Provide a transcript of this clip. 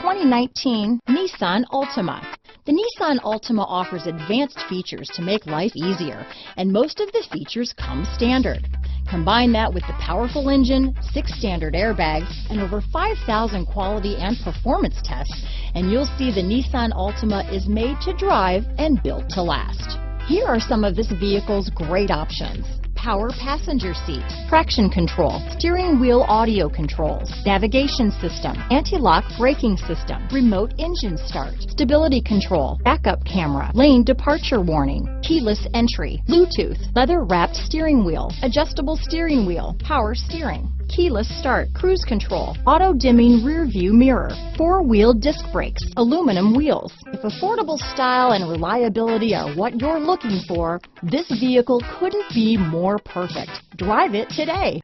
2019 Nissan Altima. The Nissan Altima offers advanced features to make life easier, and most of the features come standard. Combine that with the powerful engine, 6 standard airbags, and over 5,000 quality and performance tests, and you'll see the Nissan Altima is made to drive and built to last. Here are some of this vehicle's great options: power passenger seat, traction control, steering wheel audio controls, navigation system, anti-lock braking system, remote engine start, stability control, backup camera, lane departure warning, keyless entry, Bluetooth, leather-wrapped steering wheel, adjustable steering wheel, power steering, keyless start, cruise control, auto-dimming rear view mirror, 4-wheel disc brakes, aluminum wheels. If affordable style and reliability are what you're looking for, this vehicle couldn't be more perfect. Drive it today.